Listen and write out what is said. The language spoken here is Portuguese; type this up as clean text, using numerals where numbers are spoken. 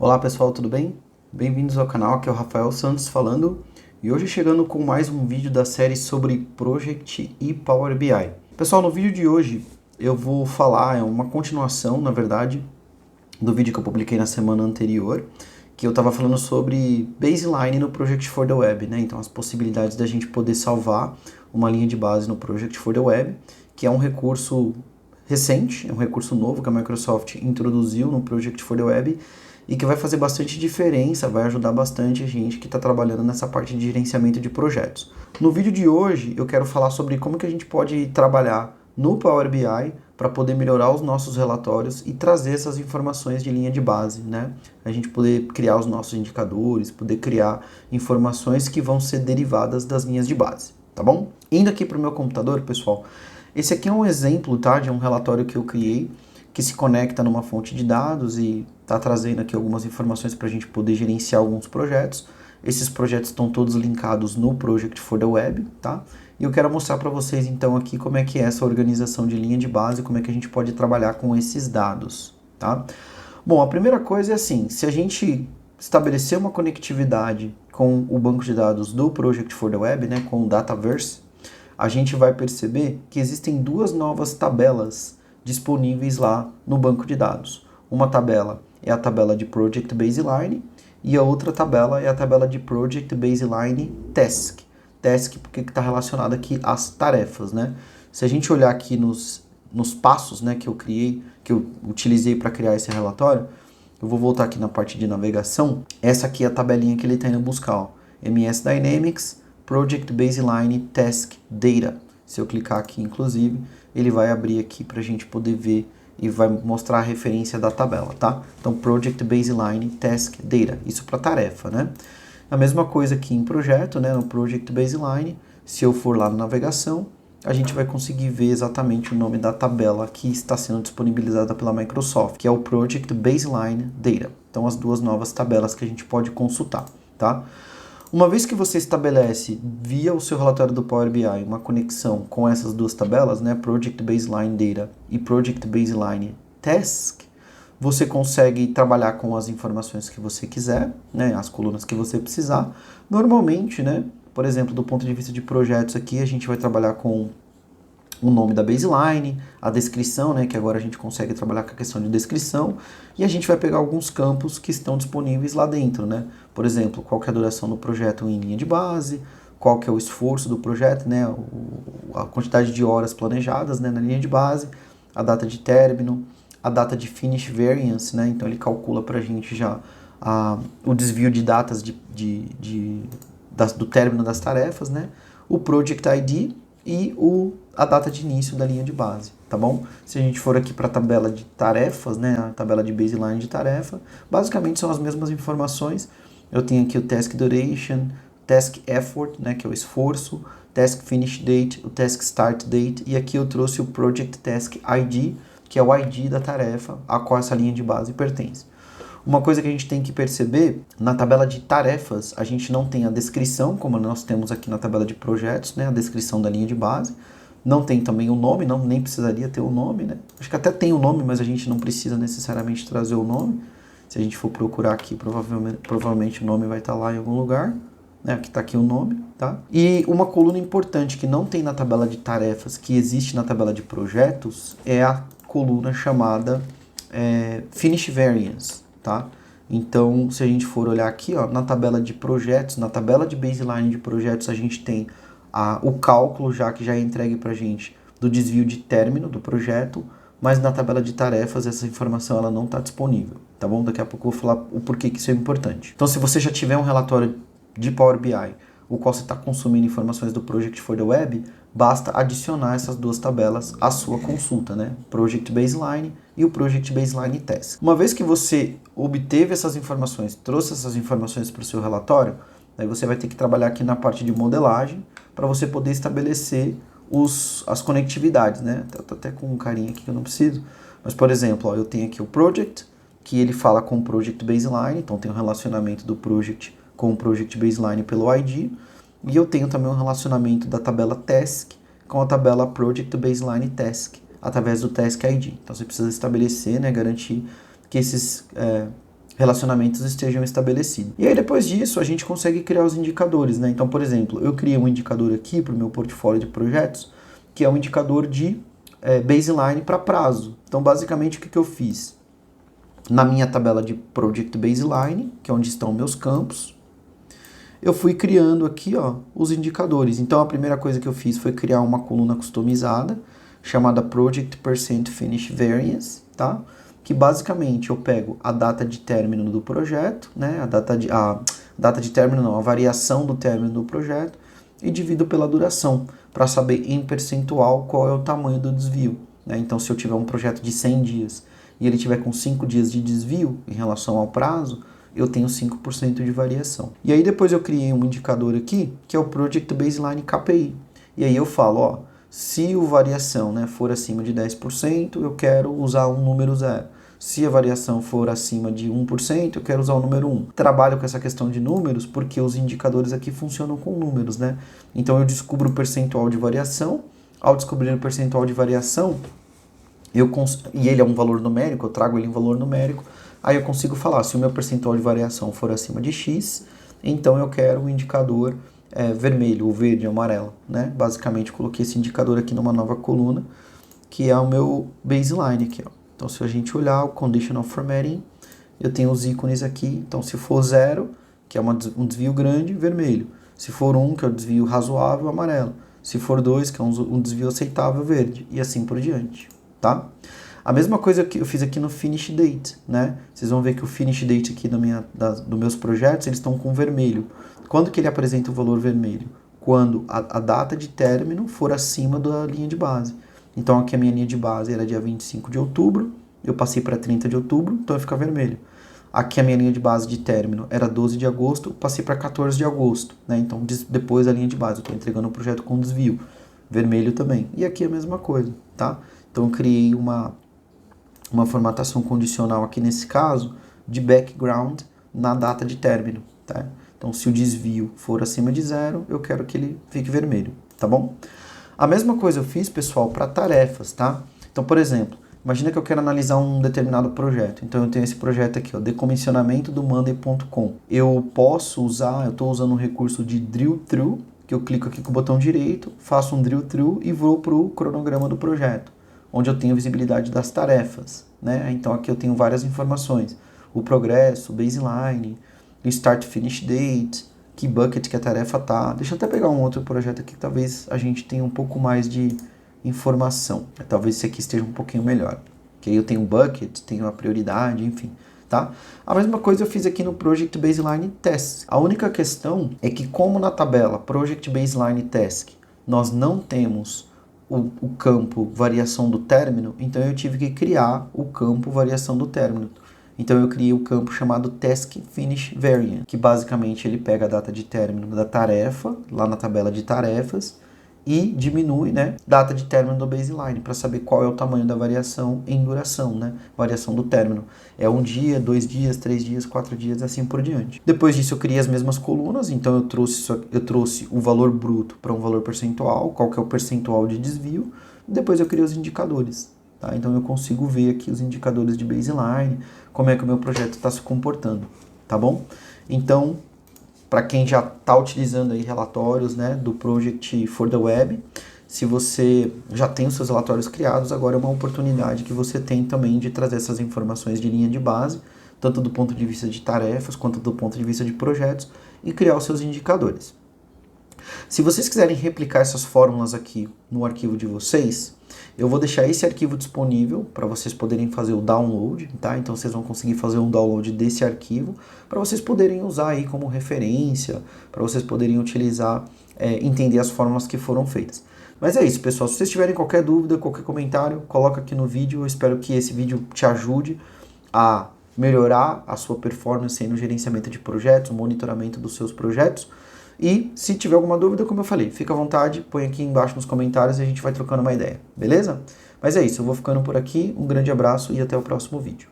Olá pessoal, tudo bem? Bem-vindos ao canal, aqui é o Rafael Santos falando e hoje chegando com mais um vídeo da série sobre Project e Power BI. Pessoal, no vídeo de hoje eu vou falar, é uma continuação na verdade, do vídeo que eu publiquei na semana anterior, que eu estava falando sobre baseline no Project for the Web, né? Então as possibilidades da gente poder salvar uma linha de base no Project for the Web, que é um recurso recente, é um recurso novo que a Microsoft introduziu no Project for the Web e que vai fazer bastante diferença, vai ajudar bastante a gente que está trabalhando nessa parte de gerenciamento de projetos. No vídeo de hoje eu quero falar sobre como que a gente pode trabalhar no Power BI para poder melhorar os nossos relatórios e trazer essas informações de linha de base, né? A gente poder criar os nossos indicadores, poder criar informações que vão ser derivadas das linhas de base, tá bom? Indo aqui para o meu computador, pessoal, esse aqui é um exemplo, tá, de um relatório que eu criei que se conecta numa fonte de dados e está trazendo aqui algumas informações para a gente poder gerenciar alguns projetos. Esses projetos estão todos linkados no Project for the Web, tá? E eu quero mostrar para vocês então aqui como é que é essa organização de linha de base, como é que a gente pode trabalhar com esses dados, tá? Bom, a primeira coisa é assim, se a gente estabelecer uma conectividade com o banco de dados do Project for the Web, né, com o Dataverse, a gente vai perceber que existem duas novas tabelas disponíveis lá no banco de dados. Uma tabela é a tabela de Project Baseline e a outra tabela é a tabela de Project Baseline Task. Task porque está relacionado aqui às tarefas, né? Se a gente olhar aqui nos passos, né, que eu criei, que eu utilizei para criar esse relatório, eu vou voltar aqui na parte de navegação. Essa aqui é a tabelinha que ele está indo buscar, ó. MS Dynamics, Project Baseline Task Data. Se eu clicar aqui, inclusive, ele vai abrir aqui para a gente poder ver e vai mostrar a referência da tabela, tá? Então, Project Baseline Task Data, isso para tarefa, né? A mesma coisa aqui em projeto, né? No Project Baseline, se eu for lá na navegação, a gente vai conseguir ver exatamente o nome da tabela que está sendo disponibilizada pela Microsoft, que é o Project Baseline Data. Então, as duas novas tabelas que a gente pode consultar, tá? Uma vez que você estabelece via o seu relatório do Power BI uma conexão com essas duas tabelas, né, Project Baseline Data e Project Baseline Task, você consegue trabalhar com as informações que você quiser, né, as colunas que você precisar. Normalmente, né, por exemplo, do ponto de vista de projetos aqui, a gente vai trabalhar com o nome da baseline, a descrição, né, que agora a gente consegue trabalhar com a questão de descrição, e a gente vai pegar alguns campos que estão disponíveis lá dentro, né? Por exemplo, qual que é a duração do projeto em linha de base, qual que é o esforço do projeto, né, a quantidade de horas planejadas, né, na linha de base, a data de término, a data de finish variance, né, então ele calcula para a gente já o desvio de datas do término das tarefas, né, o project ID e a data de início da linha de base, tá bom? Se a gente for aqui para a tabela de tarefas, né, a tabela de baseline de tarefa, basicamente são as mesmas informações. Eu tenho aqui o task duration, task effort, né, que é o esforço, task finish date, o task start date, e aqui eu trouxe o project task ID, que é o ID da tarefa a qual essa linha de base pertence. Uma coisa que a gente tem que perceber, na tabela de tarefas, a gente não tem a descrição, como nós temos aqui na tabela de projetos, né, a descrição da linha de base. Não tem também o nome, não, nem precisaria ter o nome, né? Acho que até tem o nome, mas a gente não precisa necessariamente trazer o nome. Se a gente for procurar aqui, provavelmente o nome vai estar lá em algum lugar, né? Aqui está aqui o nome, tá? E uma coluna importante que não tem na tabela de tarefas, que existe na tabela de projetos, é a coluna chamada Finish Variance, tá? Então, se a gente for olhar aqui, ó, na tabela de projetos, na tabela de baseline de projetos, a gente tem o cálculo que já é entregue para a gente do desvio de término do projeto, mas na tabela de tarefas essa informação ela não está disponível, tá bom? Daqui a pouco eu vou falar o porquê que isso é importante. Então, se você já tiver um relatório de Power BI, o qual você está consumindo informações do Project for the Web, basta adicionar essas duas tabelas à sua consulta, né? Project Baseline e o Project Baseline Task. Uma vez que você obteve essas informações, trouxe essas informações para o seu relatório, aí você vai ter que trabalhar aqui na parte de modelagem para você poder estabelecer as conectividades, né? Tô até com um carinha aqui que eu não preciso, mas por exemplo, ó, eu tenho aqui o Project, que ele fala com o Project Baseline, então tem um relacionamento do Project com o Project Baseline pelo ID, e eu tenho também um relacionamento da tabela Task com a tabela Project Baseline Task, através do Task ID. Então você precisa estabelecer, né, garantir que esses relacionamentos estejam estabelecidos. E aí depois disso a gente consegue criar os indicadores, né? Então, por exemplo, eu criei um indicador aqui para o meu portfólio de projetos, que é um indicador de baseline para prazo. Então, basicamente, o que eu fiz? Na minha tabela de Project Baseline, que é onde estão meus campos, eu fui criando aqui, ó, os indicadores. Então, a primeira coisa que eu fiz foi criar uma coluna customizada, chamada Project Percent Finish Variance, tá? Que basicamente eu pego a data de término do projeto, né? A variação do término do projeto, e divido pela duração, para saber em percentual qual é o tamanho do desvio, né? Então, se eu tiver um projeto de 100 dias e ele tiver com 5 dias de desvio em relação ao prazo, eu tenho 5% de variação. E aí depois eu criei um indicador aqui, que é o Project Baseline KPI. E aí eu falo, ó, se a variação, né, for acima de 10%, eu quero usar um número 0. Se a variação for acima de 1%, eu quero usar o número 1. Trabalho com essa questão de números porque os indicadores aqui funcionam com números, né? Então eu descubro o percentual de variação. Ao descobrir o percentual de variação, e ele é um valor numérico, eu trago ele em valor numérico, aí eu consigo falar, se o meu percentual de variação for acima de X, então eu quero um indicador vermelho, ou verde, amarelo, né? Basicamente, coloquei esse indicador aqui numa nova coluna, que é o meu baseline aqui, ó. Então, se a gente olhar o Conditional Formatting, eu tenho os ícones aqui. Então, se for 0, que é um desvio grande, vermelho. Se for 1, que é um desvio razoável, amarelo. Se for 2, que é um desvio aceitável, verde. E assim por diante, tá? A mesma coisa que eu fiz aqui no Finish Date, né? Vocês vão ver que o Finish Date aqui dos meus projetos, eles estão com vermelho. Quando que ele apresenta o valor vermelho? Quando a data de término for acima da linha de base. Então aqui a minha linha de base era dia 25 de outubro, eu passei para 30 de outubro, então vai ficar vermelho. Aqui a minha linha de base de término era 12 de agosto, passei para 14 de agosto, né? Então depois da linha de base, eu estou entregando o projeto com desvio, vermelho também. E aqui a mesma coisa, tá? Então eu criei uma formatação condicional aqui nesse caso, de background na data de término, tá? Então se o desvio for acima de 0, eu quero que ele fique vermelho, tá bom? A mesma coisa eu fiz, pessoal, para tarefas, tá? Então, por exemplo, imagina que eu quero analisar um determinado projeto. Então, eu tenho esse projeto aqui, ó, decomissionamento do Monday.com. Eu estou usando um recurso de drill through, que eu clico aqui com o botão direito, faço um drill through e vou para o cronograma do projeto, onde eu tenho visibilidade das tarefas, né? Então, aqui eu tenho várias informações. O progresso, o baseline, o start finish date, que bucket que a tarefa tá. Deixa eu até pegar um outro projeto aqui que talvez a gente tenha um pouco mais de informação. Talvez esse aqui esteja um pouquinho melhor. Que aí eu tenho um bucket, tenho a prioridade, enfim, tá? A mesma coisa eu fiz aqui no Project Baseline Task. A única questão é que como na tabela Project Baseline Task nós não temos o campo variação do término, então eu tive que criar o campo variação do término. Então eu criei o campo chamado Task Finish Variant, que basicamente ele pega a data de término da tarefa, lá na tabela de tarefas, e diminui, né, data de término do baseline, para saber qual é o tamanho da variação em duração, né, variação do término. É 1 dia, 2 dias, 3 dias, 4 dias, assim por diante. Depois disso eu criei as mesmas colunas, então eu trouxe o valor bruto para um valor percentual, qual que é o percentual de desvio, depois eu criei os indicadores. Tá? Então eu consigo ver aqui os indicadores de baseline, como é que o meu projeto está se comportando, tá bom? Então, para quem já está utilizando aí relatórios, né, do Project for the Web, se você já tem os seus relatórios criados, agora é uma oportunidade que você tem também de trazer essas informações de linha de base, tanto do ponto de vista de tarefas, quanto do ponto de vista de projetos, e criar os seus indicadores. Se vocês quiserem replicar essas fórmulas aqui no arquivo de vocês, eu vou deixar esse arquivo disponível para vocês poderem fazer o download, tá? Então vocês vão conseguir fazer um download desse arquivo para vocês poderem usar aí como referência, para vocês poderem utilizar, entender as fórmulas que foram feitas. Mas é isso, pessoal. Se vocês tiverem qualquer dúvida, qualquer comentário, coloca aqui no vídeo. Eu espero que esse vídeo te ajude a melhorar a sua performance aí no gerenciamento de projetos, o monitoramento dos seus projetos. E se tiver alguma dúvida, como eu falei, fica à vontade, põe aqui embaixo nos comentários e a gente vai trocando uma ideia, beleza? Mas é isso, eu vou ficando por aqui, um grande abraço e até o próximo vídeo.